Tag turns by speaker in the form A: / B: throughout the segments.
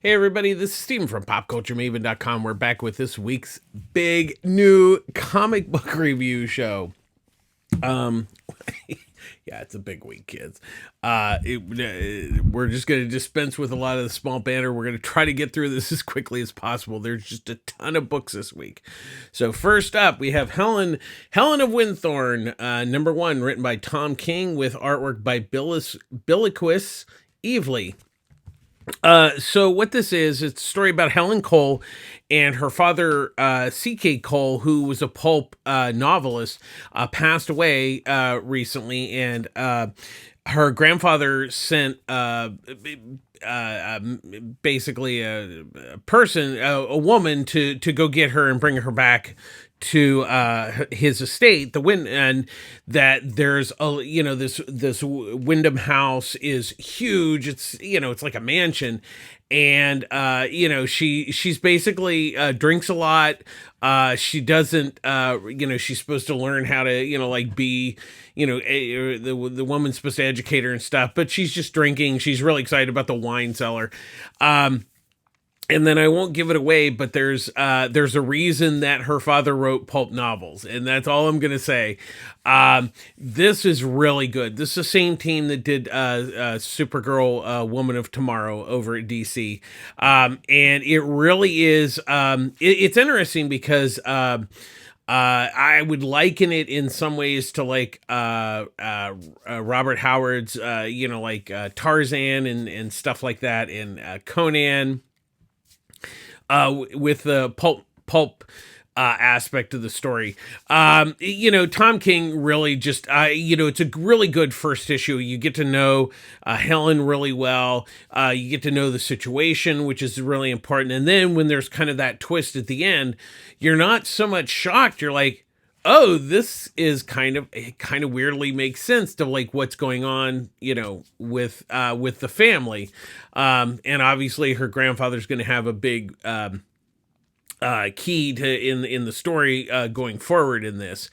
A: Hey everybody, this is Steven from PopCultureMaven.com. We're back with this week's big new comic book review show. Um, yeah, it's a big week, kids. We're just going to dispense with a lot of the small banner. We're going to try to get through this as quickly as possible. There's just a ton of books this week. So first up, we have Helen of Wyndhorn, number one, written by Tom King with artwork by Billiquis Evely. So what this is, it's a story about Helen Cole and her father, C.K. Cole, who was a pulp novelist, passed away recently, and her grandfather sent basically a person, a woman, to go get her and bring her back to his estate, the Wind, and that there's a this Wyndham house is huge. It's like a mansion, and she's basically drinks a lot. She doesn't she's supposed to learn how to be the woman's supposed to educate her and stuff, but she's just drinking. She's really excited about the wine cellar. And then I won't give it away, but there's a reason that her father wrote pulp novels, and that's all I'm gonna say. This is really good. This is the same team that did Supergirl, Woman of Tomorrow over at DC, and it really is. It's interesting because I would liken it in some ways to Robert Howard's, Tarzan and stuff like that, and Conan. With the pulp aspect of the story. Tom King really just, it's a really good first issue. You get to know Helen really well. You get to know the situation, which is really important. And then when there's kind of that twist at the end, you're not so much shocked. You're like, oh, this is kind of weirdly makes sense to what's going on, with the family. And obviously her grandfather's going to have a big, key to in the story, going forward in this.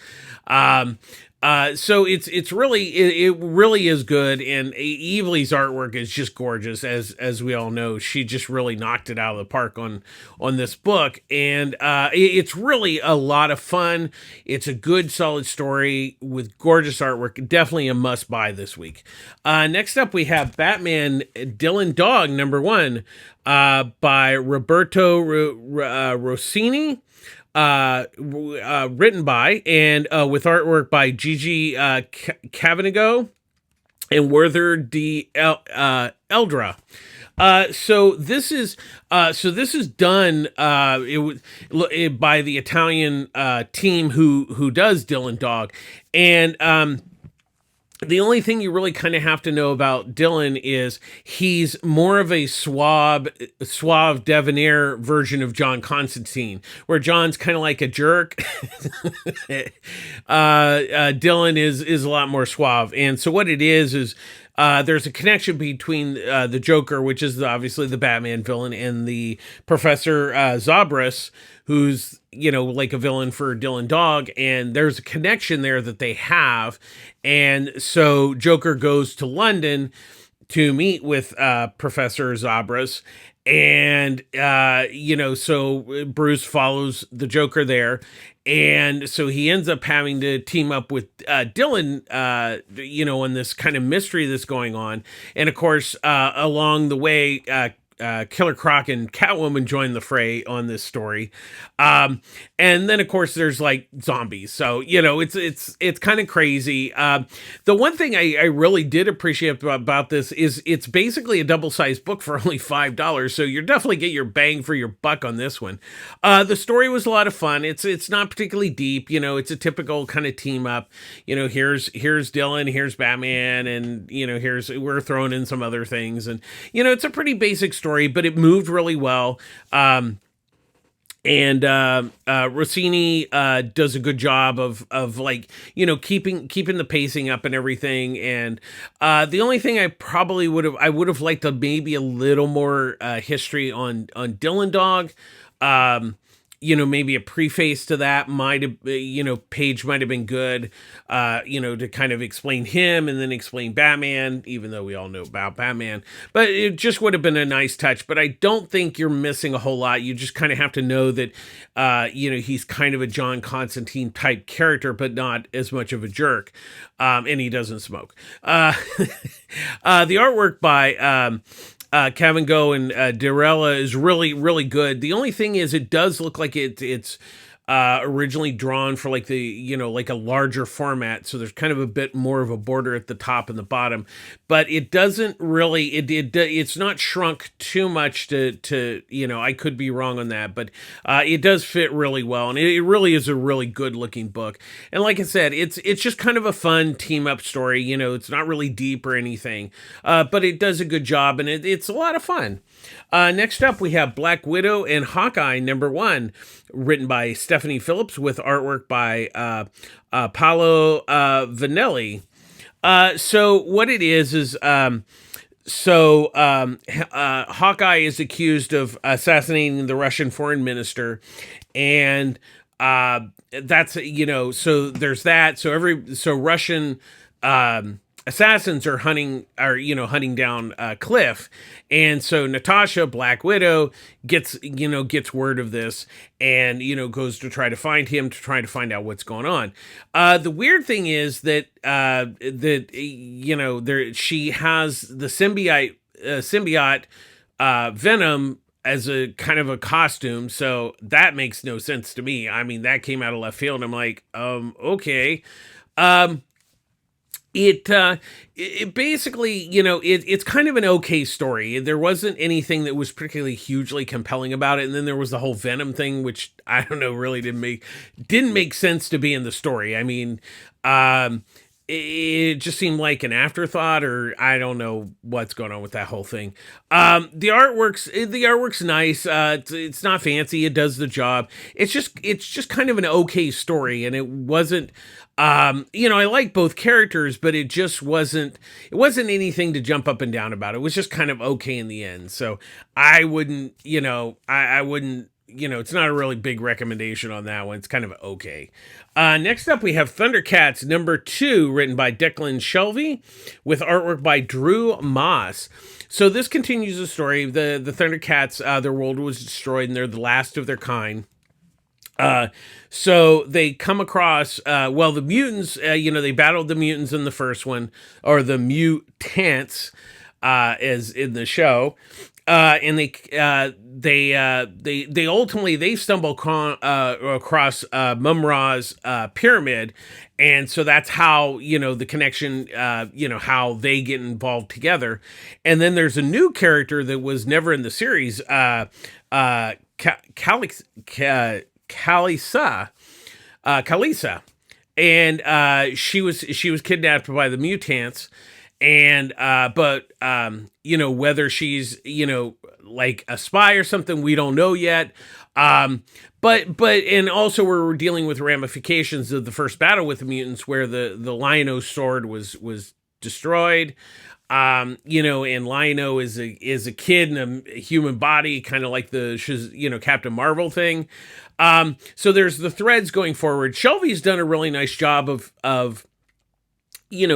A: So it really is good, and Evely's artwork is just gorgeous, as we all know. She just really knocked it out of the park on this book, and it's really a lot of fun. It's a good, solid story with gorgeous artwork. Definitely a must buy this week. Next up, we have Batman Dylan Dog number one, by Roberto Rossini. Written by and with artwork by Gigi Cavanago and Werther D. Eldra. So this is done by the Italian team who does Dylan Dog, and the only thing you really kind of have to know about Dylan is he's more of a suave, debonair version of John Constantine, where John's kind of like a jerk. Dylan is a lot more suave. And so what it is there's a connection between the Joker, which is obviously the Batman villain, and the Professor Zabras, who's like a villain for Dylan Dog, and there's a connection there that they have. And so Joker goes to London to meet with Professor Zabras, and so Bruce follows the Joker there, and so he ends up having to team up with Dylan, in this kind of mystery that's going on. And of course, along the way, Killer Croc and Catwoman join the fray on this story, and then of course there's zombies. So it's kind of crazy. The one thing I really did appreciate about this is it's basically a double-sized book for only $5. So you're definitely get your bang for your buck on this one. The story was a lot of fun. It's not particularly deep. It's a typical kind of team up. Here's Dylan, here's Batman, and we're throwing in some other things, and it's a pretty basic story, but it moved really well. And Rossini does a good job of keeping the pacing up and everything. And the only thing I would have liked maybe a little more history on Dylan Dog. maybe a preface to that might have, page might have been good, to kind of explain him and then explain Batman, even though we all know about Batman. But it just would have been a nice touch. But I don't think you're missing a whole lot. You just kind of have to know that, he's kind of a John Constantine type character, but not as much of a jerk. And he doesn't smoke. The artwork by Kevin Go and Dirella is really, really good. The only thing is it does look like it's originally drawn for like like a larger format. So there's kind of a bit more of a border at the top and the bottom, but it doesn't really, it's not shrunk too much to I could be wrong on that, but it does fit really well. And it really is a really good looking book. And like I said, it's just kind of a fun team up story. It's not really deep or anything, but it does a good job and it's a lot of fun. Next up, we have Black Widow and Hawkeye #1, written by Stephanie Phillips with artwork by Paolo Vanelli. So what it is Hawkeye is accused of assassinating the Russian foreign minister, and that's so there's that. So Russian assassins are hunting down Cliff, and so Natasha, Black Widow, gets word of this, and goes to try to find him, to try to find out what's going on. The weird thing is that she has the symbiote Venom as a kind of a costume, so that makes no sense to me. I mean, that came out of left field, and I'm like, okay. It basically, it's kind of an okay story. There wasn't anything that was particularly hugely compelling about it. And then there was the whole Venom thing, which I don't know, really didn't make sense to be in the story. I mean, it just seemed like an afterthought, or I don't know what's going on with that whole thing. The artwork's nice. It's not fancy. It does the job. It's just kind of an okay story, and it wasn't. I like both characters, but it wasn't anything to jump up and down about. It was just kind of okay in the end. So I wouldn't, I wouldn't, it's not a really big recommendation on that one. It's kind of okay. Next up, we have Thundercats #2, written by Declan Shelvey, with artwork by Drew Moss. So this continues the story. The Thundercats, their world was destroyed, and they're the last of their kind. So they come across, the mutants, they battled the mutants in the first one, or the mutants, as in the show. And they ultimately stumble across Mum-Ra's pyramid, and so that's how the connection, how they get involved together. And then there's a new character that was never in the series, Kalisa, and she was kidnapped by the mutants, and whether she's like a spy or something, we don't know yet. And also we're dealing with ramifications of the first battle with the mutants, where the Lion-O sword was destroyed. And Lion-O is a kid in a human body, kind of like the Captain Marvel thing. So there's the threads going forward. Shelby's done a really nice job of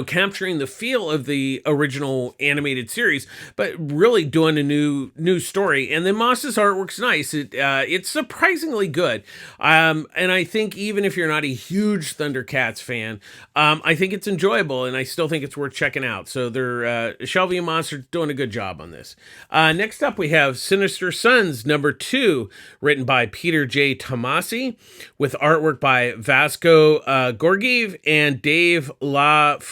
A: capturing the feel of the original animated series, but really doing a new story. And then Moss's artwork's nice. It's surprisingly good. And I think even if you're not a huge Thundercats fan, I think it's enjoyable, and I still think it's worth checking out. So they're Shelby and Moss are doing a good job on this. Next up, we have Sinister Sons #2, written by Peter J. Tomasi, with artwork by Vasco Gorgiev and Dave LaFontaine.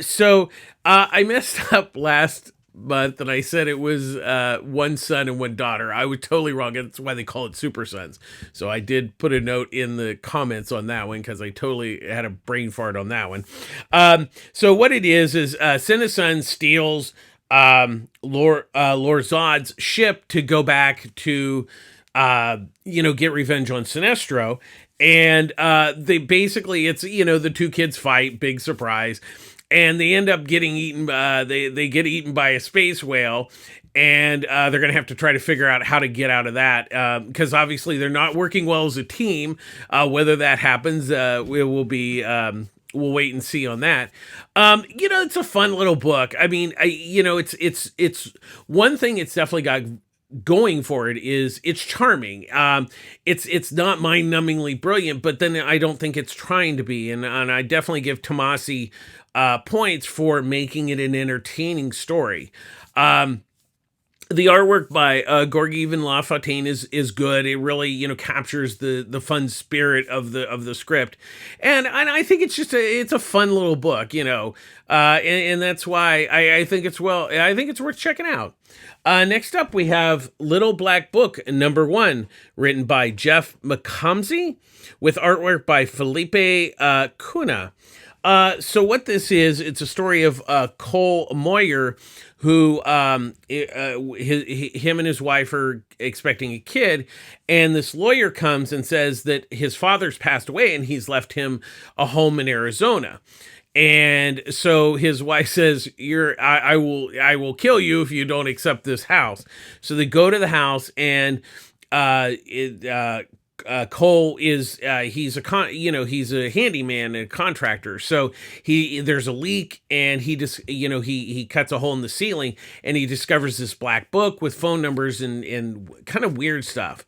A: So I messed up last month and I said it was one son and one daughter. I was totally wrong. That's why they call it Super Sons. So I did put a note in the comments on that one, because I totally had a brain fart on that one. So what it is Sinister Sons steals Lord Zod's ship to go back to get revenge on Sinestro. And they basically, it's, the two kids fight, big surprise, and they end up getting eaten. They get eaten by a space whale, and they're going to have to try to figure out how to get out of that, because obviously they're not working well as a team. Whether that happens, we will be. We'll wait and see on that. It's a fun little book. I mean, it's one thing it's definitely got going for it is it's charming. It's not mind-numbingly brilliant, but then I don't think it's trying to be. And I definitely give Tomasi points for making it an entertaining story. The artwork by Gorgy Van Lafontaine is good. It really, captures the fun spirit of the script, and I think it's a fun little book, and that's why I think it's worth checking out. Next up, we have Little Black Book #1, written by Jeff McComsey, with artwork by Felipe Cunha. So what this is, it's a story of Cole Moyer, who him and his wife are expecting a kid, and this lawyer comes and says that his father's passed away and he's left him a home in Arizona. And so his wife says, I will kill you if you don't accept this house. So they go to the house, and Cole is he's a handyman and a contractor. So there's a leak, and he just he cuts a hole in the ceiling, and he discovers this black book with phone numbers and kind of weird stuff.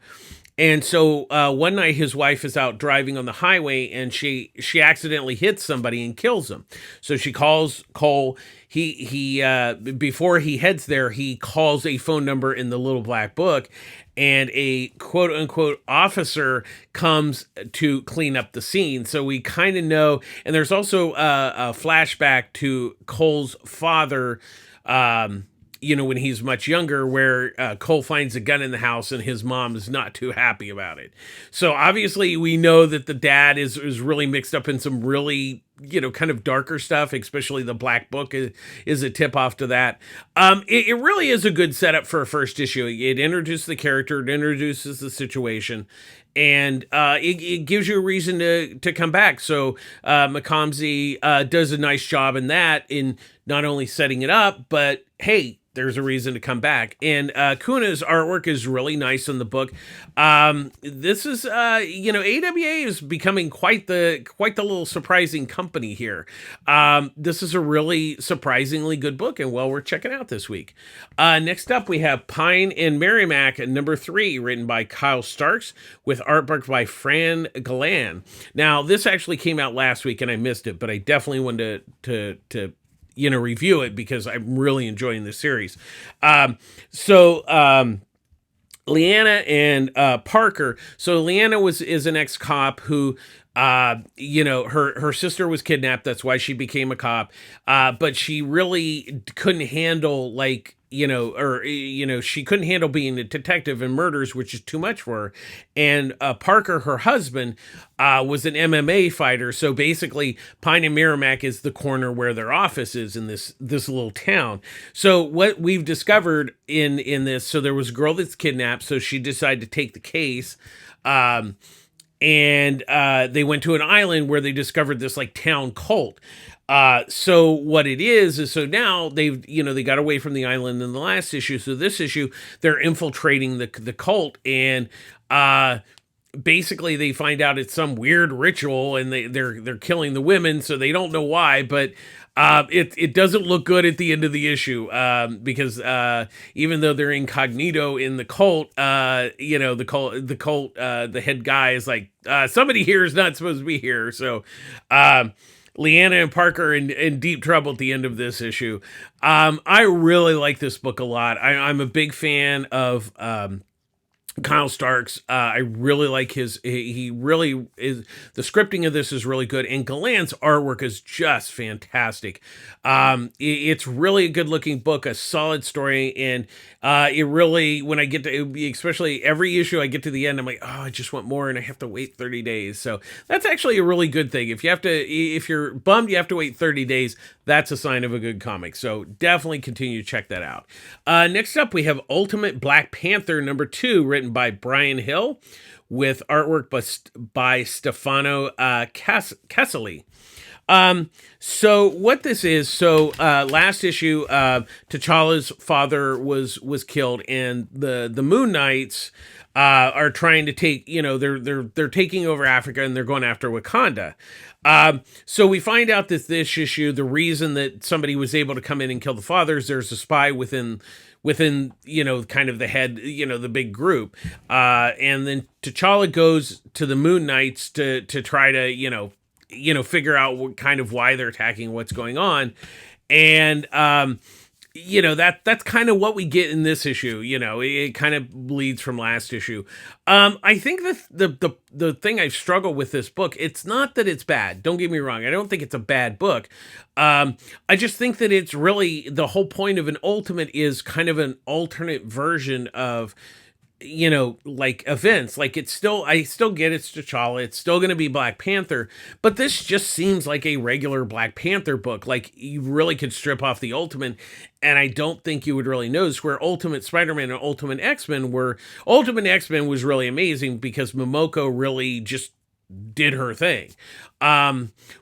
A: And so one night his wife is out driving on the highway, and she accidentally hits somebody and kills him. So she calls Cole. He before he heads there, he calls a phone number in the Little Black Book, and a quote unquote officer comes to clean up the scene. So we kind of know, and there's also a flashback to Cole's father, when he's much younger, where Cole finds a gun in the house and his mom is not too happy about it. So obviously we know that the dad is really mixed up in some really, kind of darker stuff, especially the Black Book is a tip off to that. It really is a good setup for a first issue. It introduces the character, it introduces the situation, and it gives you a reason to come back. So McComsey does a nice job in that, in not only setting it up, but hey, there's a reason to come back. And Cuna's artwork is really nice in the book. This is, AWA is becoming quite the little surprising company here. This is a really surprisingly good book, and well worth checking out this week. Next up, we have Pine and Merrimac #3, written by Kyle Starks, with artwork by Fran Galan. Now, this actually came out last week, and I missed it, but I definitely wanted to review it because I'm really enjoying this series. Leanna and Parker. So Leanna is an ex-cop who, her sister was kidnapped. That's why she became a cop. But she really couldn't handle she couldn't handle being a detective in murders, which is too much for her. And Parker, her husband, was an MMA fighter. So basically, Pine and Merrimac is the corner where their office is in this little town. So what we've discovered in this, so there was a girl that's kidnapped, so she decided to take the case. And they went to an island where they discovered this town cult. So what it is so now they got away from the island in the last issue. So this issue, they're infiltrating the cult, and basically they find out it's some weird ritual, and they're killing the women. So they don't know why, but it doesn't look good at the end of the issue, because even though they're incognito in the cult, the cult, the head guy is like, somebody here is not supposed to be here. So Leanna and Parker in deep trouble at the end of this issue. I really like this book a lot. I'm a big fan of Kyle Starks. I really like he really is, the scripting of this is really good, and Galan's artwork is just fantastic. It's really a good looking book, a solid story, and it really, when I get to, especially every issue I get to the end, I'm like, oh, I just want more, and I have to wait 30 days. So that's actually a really good thing. If you're bummed you have to wait 30 days, that's a sign of a good comic. So definitely continue to check that out. Next up, we have Ultimate Black Panther #2, written by Brian Hill, with artwork by Stefano Caselli. So what this is, last issue, T'Challa's father was killed, and the Moon Knights are trying to take, they're taking over Africa, and they're going after Wakanda. So we find out that this issue, the reason that somebody was able to come in and kill the fathers, there's a spy within kind of the head, the big group, and then T'Challa goes to the Moon Knights to try to figure out what kind of why they're attacking, what's going on. And that's kind of what we get in this issue. It kind of leads from last issue. I think the thing I've struggled with this book, it's not that it's bad, don't get me wrong, I don't think it's a bad book. I just think that it's really, the whole point of an Ultimate is kind of an alternate version of like events. Like, I still get it's T'Challa, it's still going to be Black Panther, but this just seems like a regular Black Panther book. Like, you really could strip off the Ultimate, and I don't think you would really notice, where Ultimate Spider-Man and Ultimate X-Men was really amazing because Momoko really just did her thing.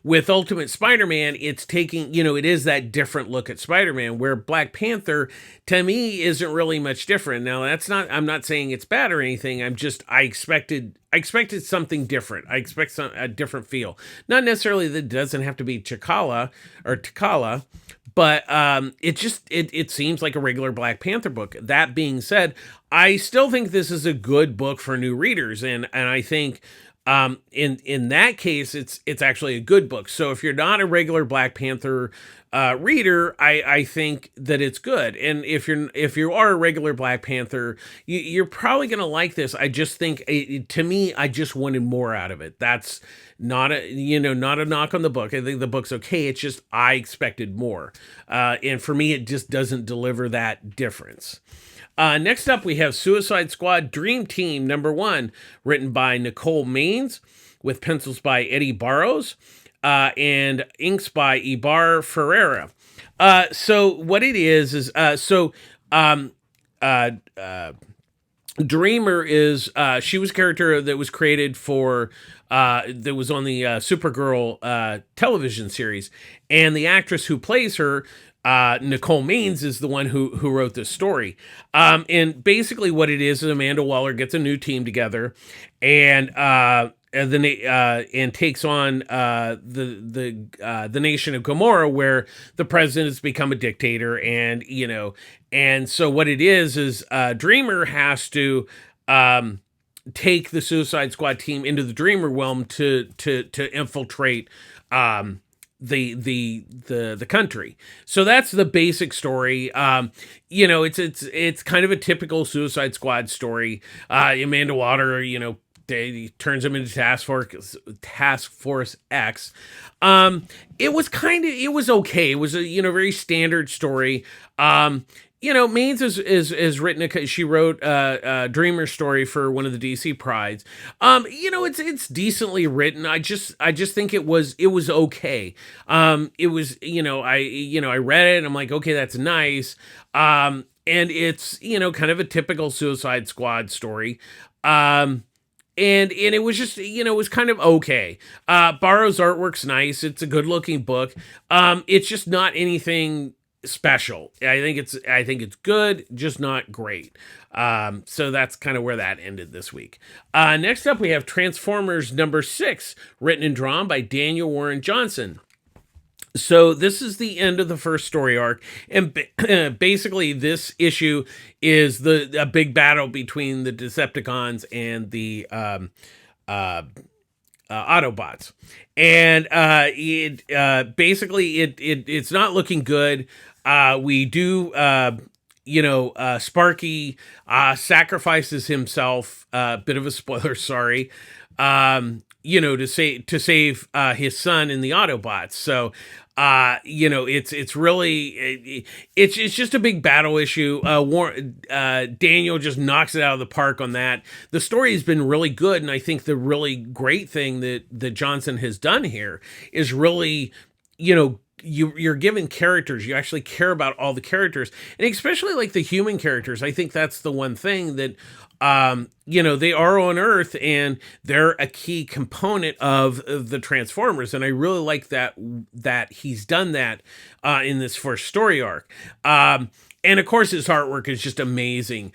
A: With Ultimate Spider-Man, it's taking, it is that different look at Spider-Man, where Black Panther, to me, isn't really much different. Now, I'm not saying it's bad or anything. I expected something different. I expect a different feel. Not necessarily that it doesn't have to be T'Challa, but it seems like a regular Black Panther book. That being said, I still think this is a good book for new readers, and I think in that case, it's actually a good book. So if you're not a regular Black Panther reader, I think that it's good. And if you are a regular Black Panther, you're probably going to like this. I just think, to me, I just wanted more out of it. That's not a knock on the book. I think the book's okay. It's just I expected more. And for me, it just doesn't deliver that difference. Next up, we have Suicide Squad Dream Team #1, written by Nicole Maines, with pencils by Eddie Barrows, and inks by Ibar Ferreira. So what it is Dreamer is, she was a character that was created for, that was on the Supergirl television series, and the actress who plays her, Nicole Maines, is the one who wrote this story. And basically what it is Amanda Waller gets a new team together, and then and takes on the nation of Gomorrah, where the president has become a dictator, and so what it is Dreamer has to take the Suicide Squad team into the Dreamer realm to infiltrate the country. So that's the basic story. It's kind of a typical Suicide Squad story. Amanda Waller, they turns him into Task Force X. It was okay. It was a very standard story. Maines is written. She wrote a Dreamer story for one of the DC Prides. It's decently written. I just think it was okay. It was, I read it and I'm like, okay, that's nice. And it's, kind of a typical Suicide Squad story. And it was just, it was kind of okay. Barrow's artwork's nice. It's a good looking book. It's just not anything special. I think it's good, just not great. So that's kind of where that ended this week. Next up, we have Transformers #6, written and drawn by Daniel Warren Johnson. So this is the end of the first story arc, and basically this issue is a big battle between the Decepticons and the Autobots, and it's not looking good. We do, Sparky sacrifices himself. Bit of a spoiler, sorry. To save his son and the Autobots. So, it's really, it's just a big battle issue. Daniel just knocks it out of the park on that. The story has been really good, and I think the really great thing that Johnson has done here is really, you're given characters. You actually care about all the characters, and especially like the human characters. I think that's the one thing that They are on Earth and they're a key component of the Transformers. And I really like that he's done that in this first story arc. And of course, his artwork is just amazing.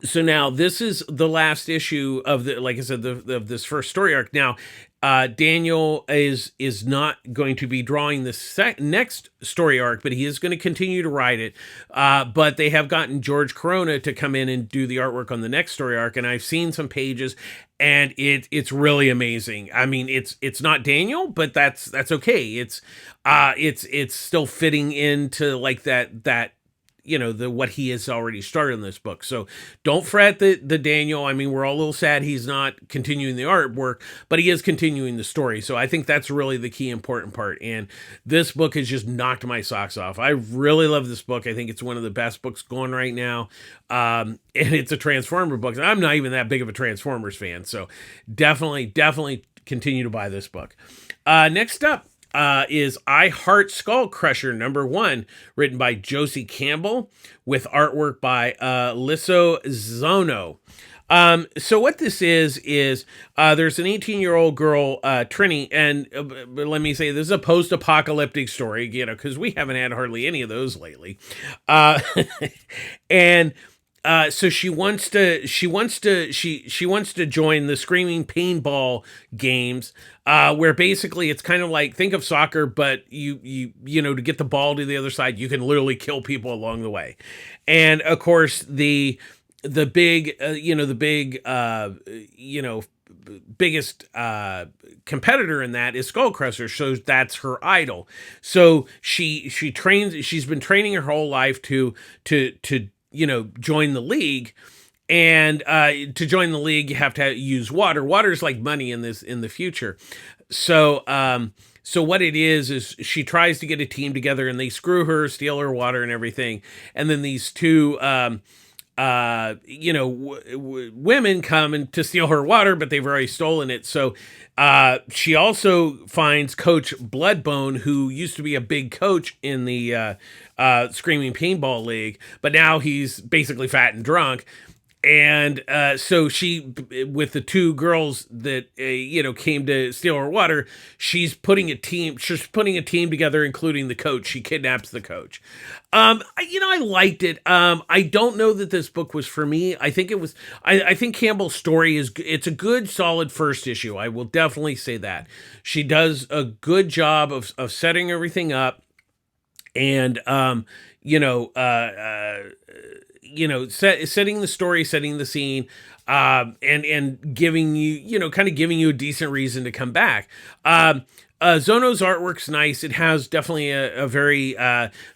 A: So now this is the last issue of like I said, of this first story arc. Now, Daniel is not going to be drawing the next story arc, but he is going to continue to write it. But they have gotten George Corona to come in and do the artwork on the next story arc, and I've seen some pages, and it's really amazing. I mean, it's not Daniel, but that's okay. It's still fitting into like that the what he has already started in this book. So don't fret the Daniel. I mean, we're all a little sad he's not continuing the artwork, but he is continuing the story. So I think that's really the key important part. And this book has just knocked my socks off. I really love this book. I think it's one of the best books going right now. And it's a Transformer book. I'm not even that big of a Transformers fan. So definitely continue to buy this book. Next up, is I Heart Skull Crusher #1, written by Josie Campbell with artwork by Lisso Zono. So what this is there's an 18-year-old girl, Trini, and let me say this is a post-apocalyptic story, because we haven't had hardly any of those lately. And so she wants to join the Screaming Paintball games, where basically it's kind of like, think of soccer, but you to get the ball to the other side, you can literally kill people along the way. And of course biggest competitor in that is Skullcrusher, so that's her idol. So she's been training her whole life to join the league. And to join the league, you have to use water. Water's like money in the future. So what it is she tries to get a team together, and they screw her, steal her water and everything. And then these two women come and to steal her water, but they've already stolen it. So she also finds Coach Bloodbone, who used to be a big coach in the Screaming Paintball League, but now he's basically fat and drunk. And so she, with the two girls that came to steal her water, she's putting a team together, including the coach. She kidnaps the coach. I liked it. I don't know that this book was for me. I think it was. I think Campbell's story it's a good, solid first issue. I will definitely say that she does a good job of setting everything up, and setting the story, setting the scene, and giving you, kind of giving you a decent reason to come back. Zono's artwork's nice. It has definitely a very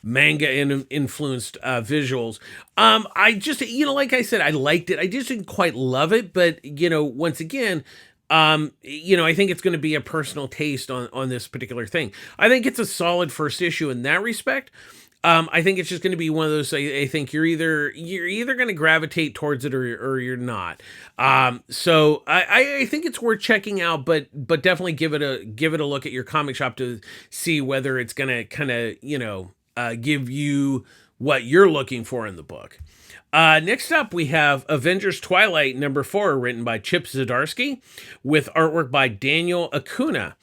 A: manga influenced visuals. I just, like I said, I liked it. I just didn't quite love it, but once again, I think it's going to be a personal taste on this particular thing. I think it's a solid first issue in that respect. I think it's just going to be one of those. I think you're either going to gravitate towards it or you're not. So I think it's worth checking out, but definitely give it a look at your comic shop to see whether it's going to kind of give you what you're looking for in the book. Next up, we have Avengers Twilight #4, written by Chip Zdarsky, with artwork by Daniel Acuna.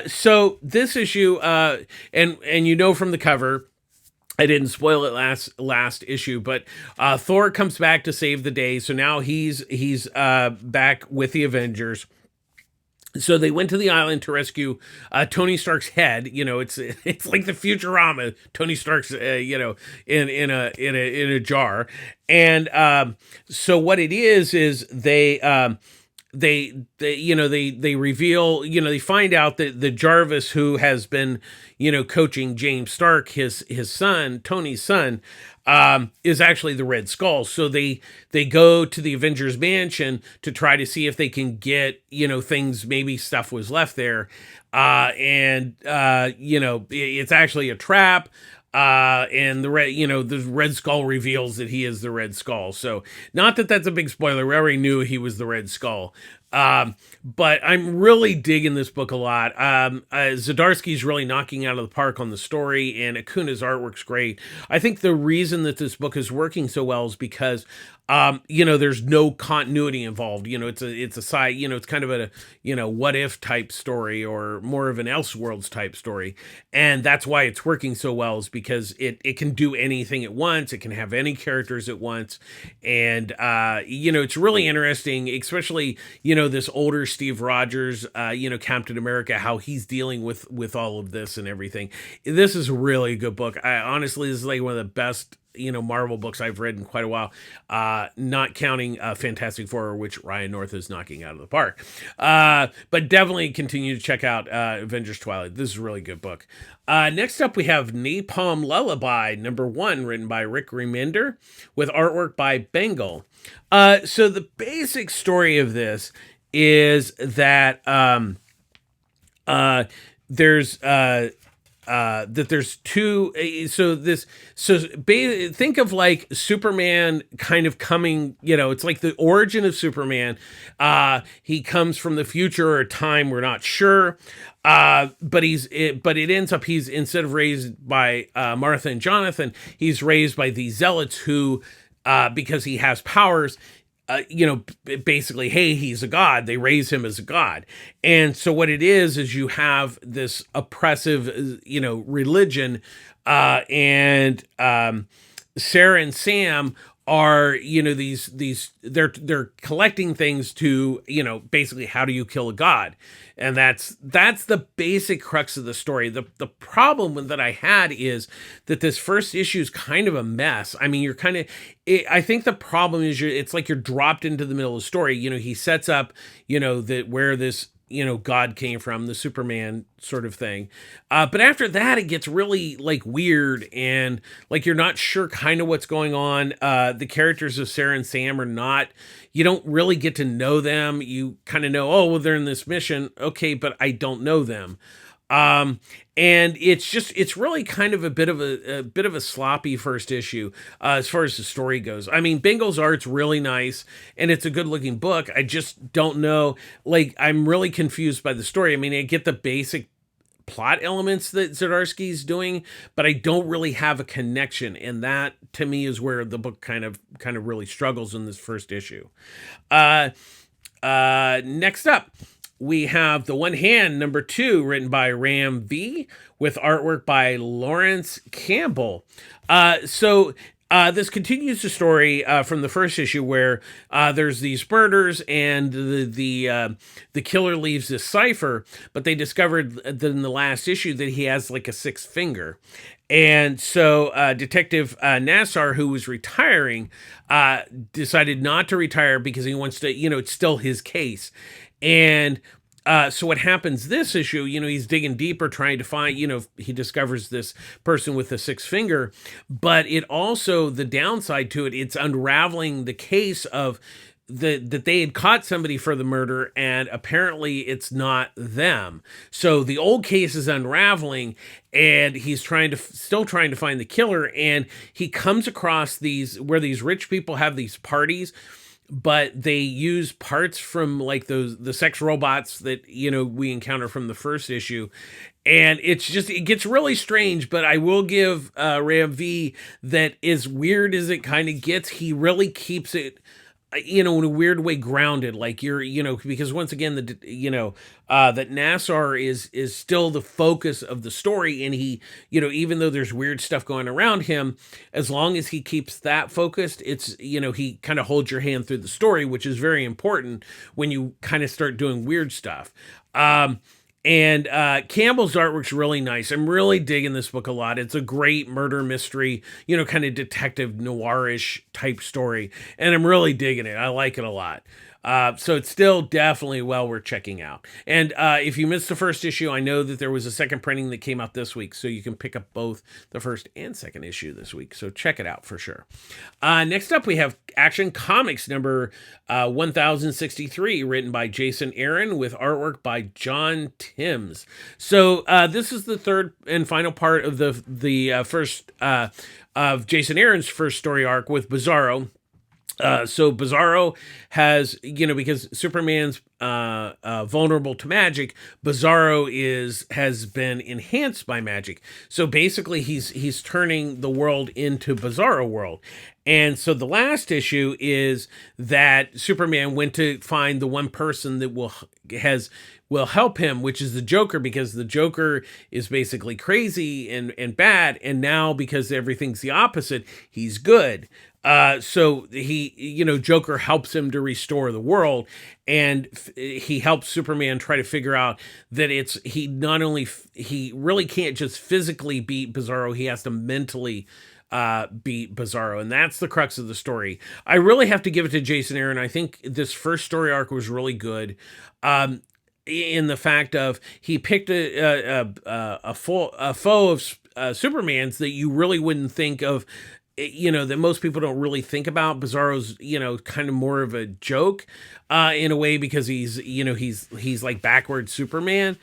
A: So this issue, and from the cover, I didn't spoil it last issue, but Thor comes back to save the day. So now he's back with the Avengers. So they went to the island to rescue Tony Stark's head. It's like the Futurama. Tony Stark's in a jar. And so what it is they reveal, they find out that the Jarvis, who has been, coaching James Stark, his son, Tony's son, is actually the Red Skull. So they go to the Avengers mansion to try to see if they can get, things, maybe stuff was left there. It's actually a trap. And the Red Skull reveals that he is the Red Skull. So not that that's a big spoiler. We already knew he was the Red Skull. But I'm really digging this book a lot. Zdarsky's really knocking out of the park on the story, and Acuna's artwork's great. I think the reason that this book is working so well is because there's no continuity involved. It's a side, it's kind of a, what if type story, or more of an Elseworlds type story. And that's why it's working so well, is because it can do anything at once. It can have any characters at once. And, it's really interesting, especially, this older Steve Rogers, Captain America, how he's dealing with all of this and everything. This is a really good book. Honestly, this is like one of the best Marvel books I've read in quite a while, not counting Fantastic Four, which Ryan North is knocking out of the park. But definitely continue to check out Avengers Twilight. This is a really good book. Next up, we have Napalm Lullaby, #1, written by Rick Remender, with artwork by Bengal. So the basic story of this is that there's two. Think of like Superman kind of coming, it's like the origin of Superman. He comes from the future or a time we're not sure. But it ends up, he's, instead of raised by Martha and Jonathan, he's raised by these zealots who, because he has powers, basically, hey, he's a god. They raise him as a god. And so what it is you have this oppressive, religion, and Sarah and Sam are, they're collecting things to, basically, how do you kill a god? And that's the basic crux of the story. The problem that I had is that this first issue is kind of a mess. I mean, I think the problem is it's like you're dropped into the middle of the story. He sets up, that where this, God came from, the Superman sort of thing. But after that, it gets really like weird, and like you're not sure kind of what's going on. The characters of Sarah and Sam are not, you don't really get to know them. You kind of know, oh, well, they're in this mission. Okay, but I don't know them. And it's really kind of a bit of a sloppy first issue, as far as the story goes. I mean, Bengal's art's really nice and it's a good looking book. I just don't know, like, I'm really confused by the story. I mean, I get the basic plot elements that Zdarsky's doing, but I don't really have a connection. And that to me is where the book kind of really struggles in this first issue. Next up, we have The One Hand, #2, written by Ram V, with artwork by Lawrence Campbell. This continues the story from the first issue, where there's these murders, and the killer leaves this cipher, but they discovered that in the last issue that he has like a sixth finger. And so Detective Nassar, who was retiring, decided not to retire because he wants to, it's still his case. And so what happens this issue, he's digging deeper, trying to find, he discovers this person with the sixth finger, but it also, the downside to it, it's unraveling the case of that they had caught somebody for the murder, and apparently it's not them. So the old case is unraveling, and he's still trying to find the killer. And he comes across where these rich people have these parties, but they use parts from like the sex robots that, we encounter from the first issue. And it gets really strange, but I will give Ram V that, as weird as it kind of gets, he really keeps it, in a weird way, grounded. Like because once again, that Nassar is still the focus of the story, and he, even though there's weird stuff going around him, as long as he keeps that focused, it's, he kind of holds your hand through the story, which is very important when you kind of start doing weird stuff. And Campbell's artwork's really nice. I'm really digging this book a lot. It's a great murder mystery, kind of detective noirish type story. And I'm really digging it. I like it a lot. So it's still definitely well worth checking out. And if you missed the first issue, I know that there was a second printing that came out this week, so you can pick up both the first and second issue this week. So check it out for sure. Next up, we have Action Comics number 1063, written by Jason Aaron, with artwork by John Timms. So this is the third and final part of the first of Jason Aaron's first story arc with Bizarro. So Bizarro has, because Superman's vulnerable to magic, Bizarro has been enhanced by magic. So basically he's turning the world into Bizarro world. And so the last issue is that Superman went to find the one person that will help him, which is the Joker, because the Joker is basically crazy and bad, and now because everything's the opposite, he's good. So Joker helps him to restore the world, and he helps Superman try to figure out that he really can't just physically beat Bizarro, he has to mentally beat Bizarro, and that's the crux of the story. I really have to give it to Jason Aaron. I think this first story arc was really good. In the fact of he picked a foe of Superman's that you really wouldn't think of, that most people don't really think about. Bizarro's, kind of more of a joke in a way, because he's like backward Superman.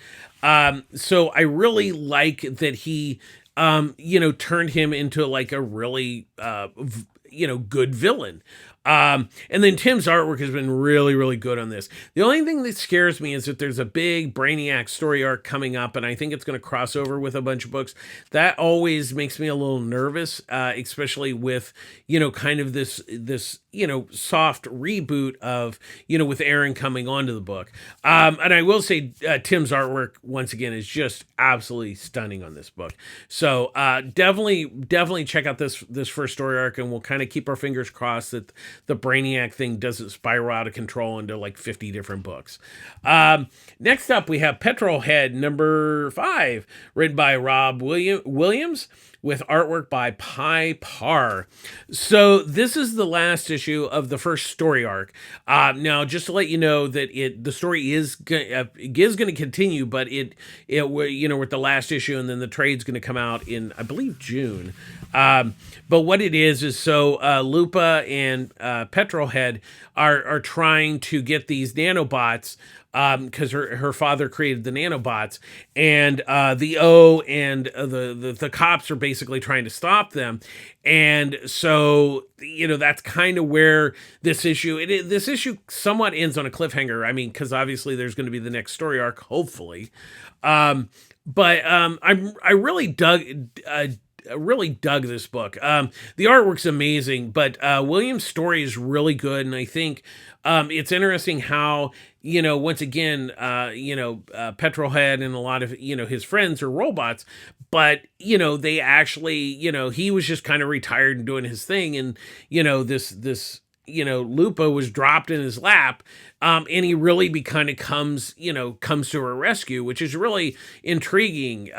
A: So I really like that he, turned him into like a really, good villain. And then Tim's artwork has been really, really good on this. The only thing that scares me is that there's a big Brainiac story arc coming up, and I think it's going to cross over with a bunch of books. That always makes me a little nervous, especially with, kind of this, soft reboot of, with Aaron coming onto the book. And I will say Tim's artwork, once again, is just absolutely stunning on this book. So definitely check out this first story arc, and we'll kind of keep our fingers crossed that the Brainiac thing doesn't spiral out of control into like 50 different books. Next up, we have Petrol Head number 5, written by Rob Williams, with artwork by Pi Par. So this is the last issue of the first story arc. Now, just to let you know that the story is going to continue, but with the last issue, and then the trade's going to come out in, I believe, June. But what it is so Lupa and Petrol Head are trying to get these nanobots, because her father created the nanobots, and the O and the cops are basically trying to stop them. And so, that's kind of where this issue somewhat ends on a cliffhanger. I mean, because obviously there's going to be the next story arc, hopefully. But I really dug this book. The artwork's amazing, but William's story is really good, and I think it's interesting how, once again, Petrol Head and a lot of, his friends are robots, but, they actually, he was just kind of retired and doing his thing, and, this Lupa was dropped in his lap, and he really comes to her rescue, which is really intriguing.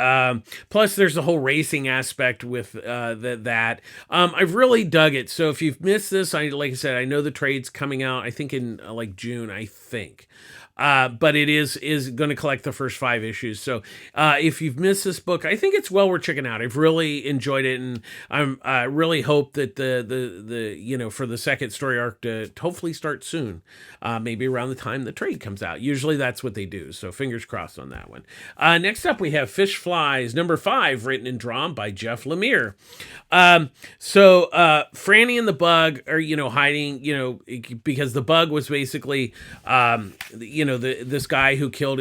A: Plus, there's the whole racing aspect with that. I've really dug it. So if you've missed this, like I said, I know the trade's coming out, I think in like June, I think. But it is going to collect the first 5 issues. So if you've missed this book, I think it's well worth checking out. I've really enjoyed it, and I really hope that the for the second story arc to hopefully start soon, maybe around the time the trade comes out. Usually that's what they do. So fingers crossed on that one. Next up, we have Fishflies number 5, written and drawn by Jeff Lemire. So Franny and the Bug are hiding, because the Bug was basically this guy who killed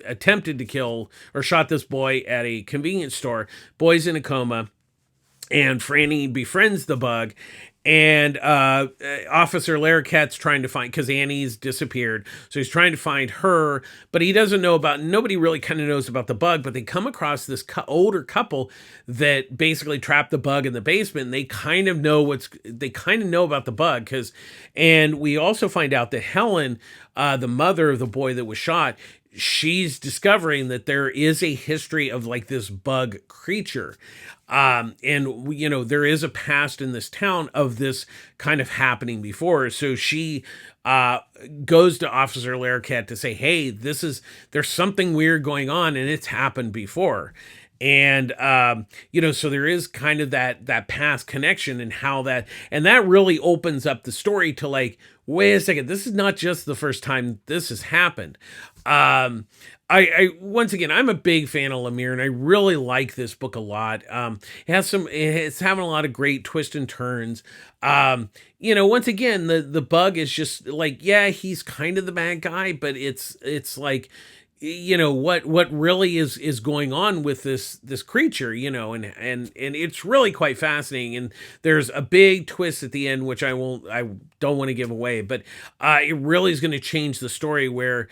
A: attempted to kill or shot this boy at a convenience store. Boy's in a coma, and Franny befriends the Bug. And Officer Larroquette's trying to find, because Annie's disappeared, so he's trying to find her, but he doesn't know nobody really kind of knows about the Bug, but they come across this older couple that basically trapped the Bug in the basement, and they kind of know about the Bug, and we also find out that Helen, the mother of the boy that was shot, she's discovering that there is a history of like this Bug creature. And there is a past in this town of this kind of happening before. So she goes to Officer Larroquette to say, hey, there's something weird going on, and it's happened before. And, so there is kind of that past connection, and how that really opens up the story to like, wait a second, this is not just the first time this has happened. I once again, I'm a big fan of Lemire, and I really like this book a lot. It's having a lot of great twists and turns. Once again, the Bug is just like, yeah, he's kind of the bad guy, but it's like, what really is going on with this creature, and it's really quite fascinating. And there's a big twist at the end, which I don't want to give away, but it really is going to change the story, where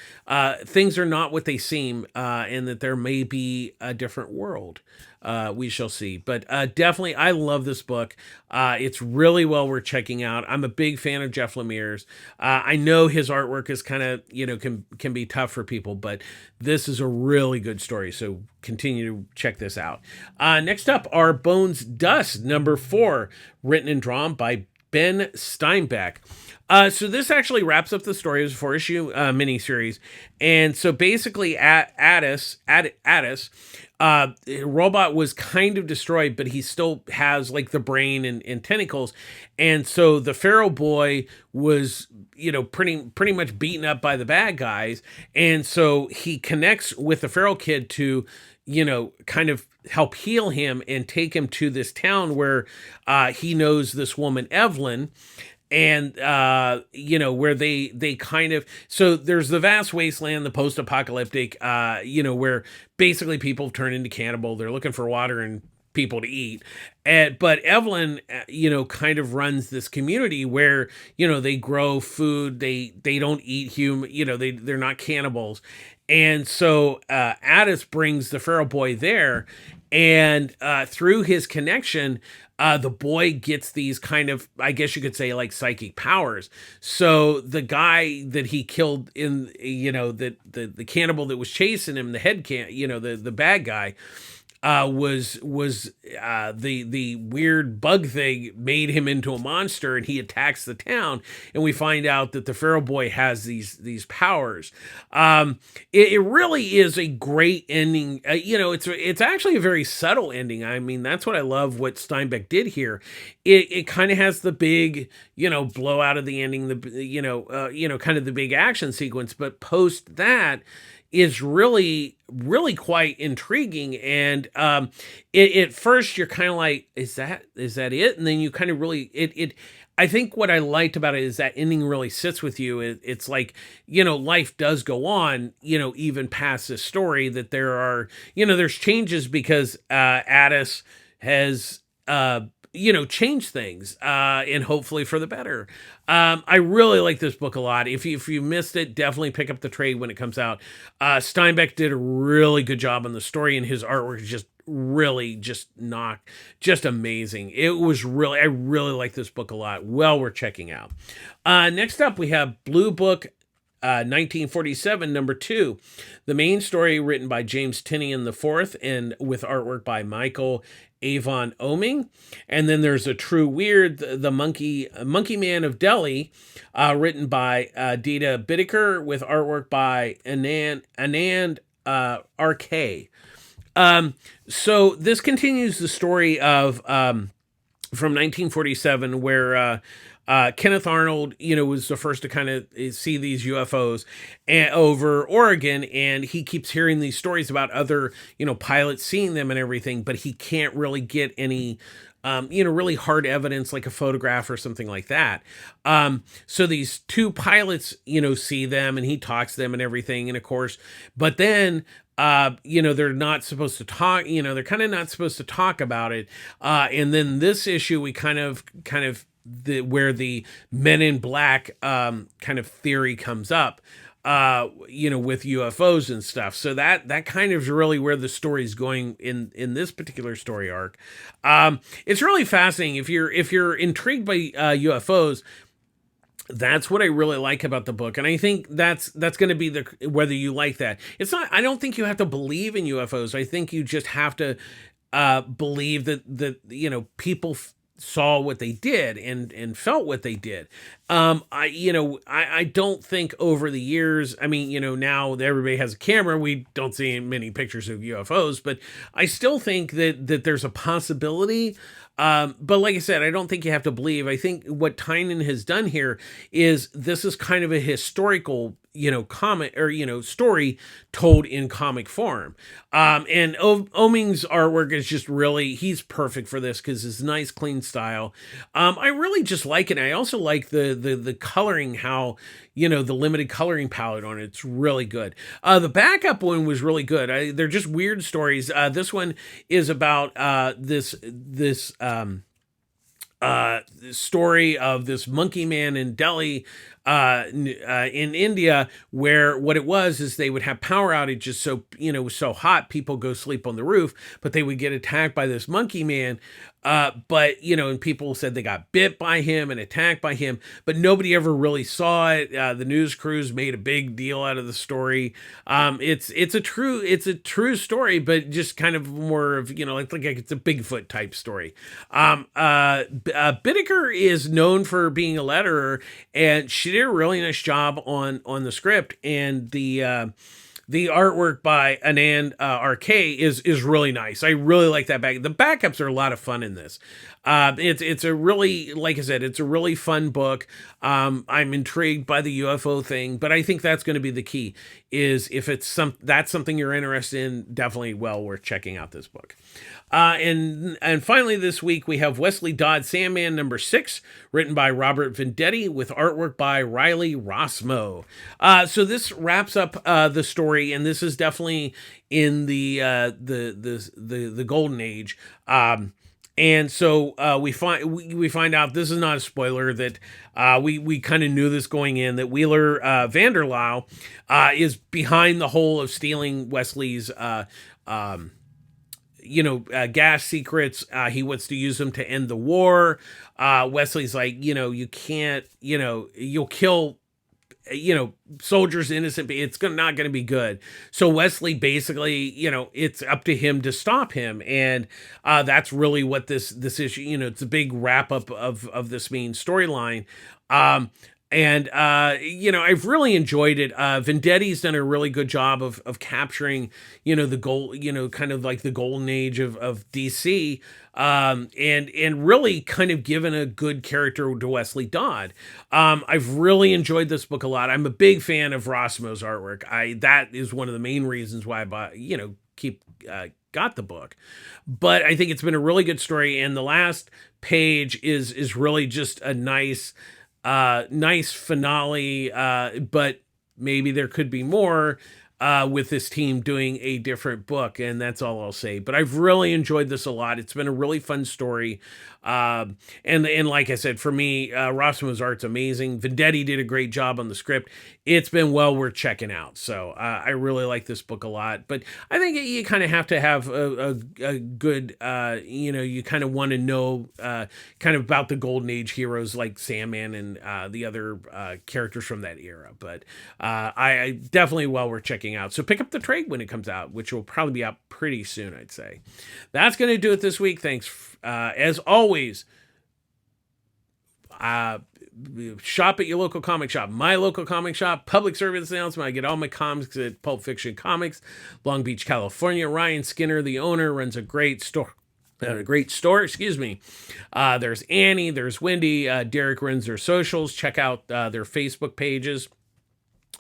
A: things are not what they seem, and that there may be a different world. We shall see. But definitely, I love this book. It's really well worth checking out. I'm a big fan of Jeff Lemire's. I know his artwork is kind of, can be tough for people, but this is a really good story. So continue to check this out. Next up are Bones Dust, number 4, written and drawn by Ben Steinbeck. So this actually wraps up the story. It was a 4-issue miniseries. And so basically, Addis, robot was kind of destroyed, but he still has like the brain and tentacles. And so the Feral Boy was, pretty much beaten up by the bad guys. And so he connects with the Feral Kid to, kind of help heal him and take him to this town where he knows this woman, Evelyn. And, where they kind of, so there's the vast wasteland, the post-apocalyptic, where basically people turn into cannibal. They're looking for water and people to eat. But Evelyn, kind of runs this community where, they grow food. They don't eat human, they're not cannibals. And so Addis brings the Feral Boy there, and through his connection, the boy gets these kind of, I guess you could say, like psychic powers. So the guy that he killed in, the cannibal that was chasing him, the bad guy, was the weird bug thing made him into a monster, and he attacks the town, and we find out that the Feral Boy has these powers. It really is a great ending. It's actually a very subtle ending. I mean, that's what I love what Steinbeck did here. It kind of has the big, blowout of the ending, kind of the big action sequence, but post that is really, really quite intriguing. And at first you're kind of like, is that it? And then you kind of really, I think what I liked about it is that ending really sits with you. It's like, life does go on, even past this story, that there are, there's changes because Addis has, change things, and hopefully for the better. I really like this book a lot. If you missed it, definitely pick up the trade when it comes out. Steinbeck did a really good job on the story, and his artwork is just amazing. I really like this book a lot. Well worth checking out. Next up, we have Blue Book 1947, number 2. The main story written by James Tynion IV and with artwork by Michael Avon Oeming. And then there's A True Weird, the Monkey Man of Delhi, written by Dita Bittaker with artwork by Anand R.K. So this continues the story of from 1947, where Kenneth Arnold, was the first to kind of see these UFOs over Oregon, and he keeps hearing these stories about other, pilots seeing them and everything, but he can't really get any, really hard evidence like a photograph or something like that. So these 2 pilots, see them, and he talks to them and everything, and of course, but then they're not supposed to talk, they're kind of not supposed to talk about it. And then this issue, we kind of where the Men in Black kind of theory comes up, with UFOs and stuff. So that kind of is really where the story's going in this particular story arc. It's really fascinating. If you're intrigued by UFOs, that's what I really like about the book. And I think that's going to be whether you like that. It's not, I don't think you have to believe in UFOs. I think you just have to believe that people saw what they did and felt what they did. I don't think over the years, now that everybody has a camera, we don't see many pictures of UFOs, but I still think that there's a possibility. But like I said, I don't think you have to believe. I think what Tynion has done here is this is kind of a historical, comic or story told in comic form. And Oming's artwork is just really, he's perfect for this because it's nice clean style. I really just like it. I also like the coloring, how the limited coloring palette on it. It's really good. The backup one was really good. They're just weird stories. This one is about this story of this monkey man in Delhi, in India, where what it was is they would have power outages. So, it was so hot, people go sleep on the roof, but they would get attacked by this monkey man. But, and people said they got bit by him and attacked by him, but nobody ever really saw it. The news crews made a big deal out of the story. It's a true story, but just kind of more of, like it's a Bigfoot type story. Bittaker is known for being a letterer, and she did a really nice job on the script, and the artwork by Anand RK is really nice. I really like that back. The backups are a lot of fun in this. It's a really, like I said, it's a really fun book. I'm intrigued by the UFO thing, but I think that's going to be the key. Is if that's something you're interested in, definitely well worth checking out this book. And finally this week we have Wesley Dodds Sandman #6, written by Robert Venditti with artwork by Riley Rossmo. So this wraps up the story, and this is definitely in the golden age. And so we find out, this is not a spoiler, that we kind of knew this going in, that Wheeler Vanderlau is behind the whole of stealing Wesley's gas secrets. He wants to use them to end the war. Wesley's like, you can't, you'll kill soldiers, innocent, it's not going to be good. So Wesley basically, it's up to him to stop him. And that's really what this issue, it's a big wrap up of this main storyline. And I've really enjoyed it. Vendetti's done a really good job of capturing, the goal, kind of like the golden age of DC, and really kind of given a good character to Wesley Dodd. I've really enjoyed this book a lot. I'm a big fan of Rossmo's artwork. That is one of the main reasons why I bought, got the book. But I think it's been a really good story, and the last page is really just a nice finale, but maybe there could be more with this team doing a different book, and that's all I'll say. But I've really enjoyed this a lot. It's been a really fun story. And like I said, for me, Rossmo's art's amazing. Venditti did a great job on the script. It's been well worth checking out. So I really like this book a lot. But I think you kind of have to have a good, you kind of want to know kind of about the Golden Age heroes like Sandman and the other characters from that era. But I definitely well worth checking out. So pick up the trade when it comes out, which will probably be out pretty soon, I'd say. That's going to do it this week. Thanks. As always, shop at your local comic shop. My local comic shop, public service announcement. I get all my comics at Pulp Fiction Comics, Long Beach, California. Ryan Skinner, the owner, runs a great store. Excuse me. There's Annie, there's Wendy. Derek runs their socials. Check out their Facebook pages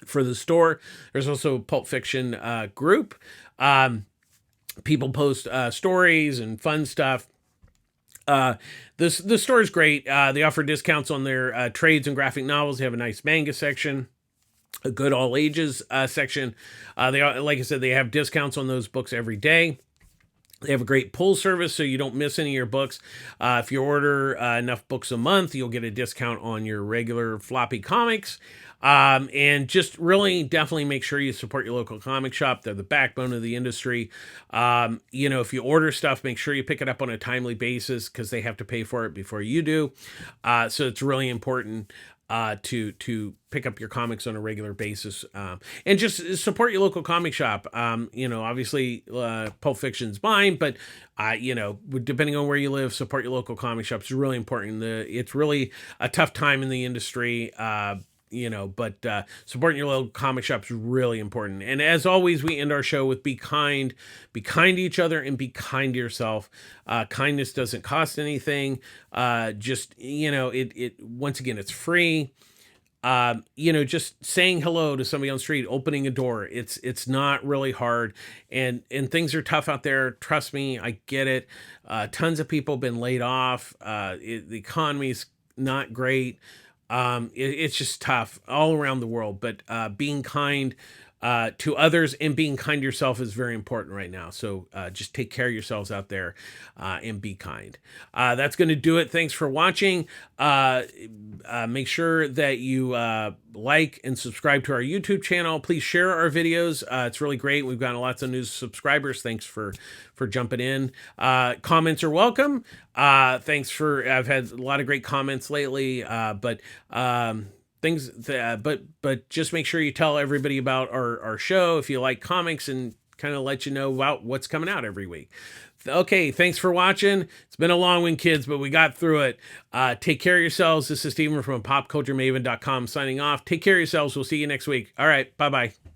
A: for the store. There's also a Pulp Fiction group. People post stories and fun stuff. The store is great. They offer discounts on their trades and graphic novels. They have a nice manga section, a good all ages section. Like I said, they have discounts on those books every day. They have a great pull service, so you don't miss any of your books. If you order enough books a month, you'll get a discount on your regular floppy comics. And just really definitely make sure you support your local comic shop. They're the backbone of the industry. If you order stuff, make sure you pick it up on a timely basis because they have to pay for it before you do. So it's really important to pick up your comics on a regular basis, and just support your local comic shop. Obviously, Pulp Fiction's mine, but depending on where you live, support your local comic shops is really important. It's really a tough time in the industry. But supporting your local comic shop is really important. And as always, we end our show with be kind to each other, and be kind to yourself. Kindness doesn't cost anything. It once again, it's free. just saying hello to somebody on the street, opening a door. It's not really hard, and things are tough out there. Trust me, I get it. Tons of people have been laid off. The economy's not great. It's just tough all around the world. But being kind to others and being kind to yourself is very important right now. So just take care of yourselves out there and be kind. That's going to do it. Thanks for watching. Make sure that you like and subscribe to our YouTube channel. Please share our videos. It's really great. We've gotten lots of new subscribers. Thanks for jumping in. Comments are welcome. I've had a lot of great comments lately, but just make sure you tell everybody about our show if you like comics, and kind of let you know about what's coming out every week. Okay, thanks for watching. It's been a long one, kids, but we got through it. Take care of yourselves. This is Steven from popculturemaven.com signing off. Take care of yourselves. We'll see you next week. All right, bye-bye.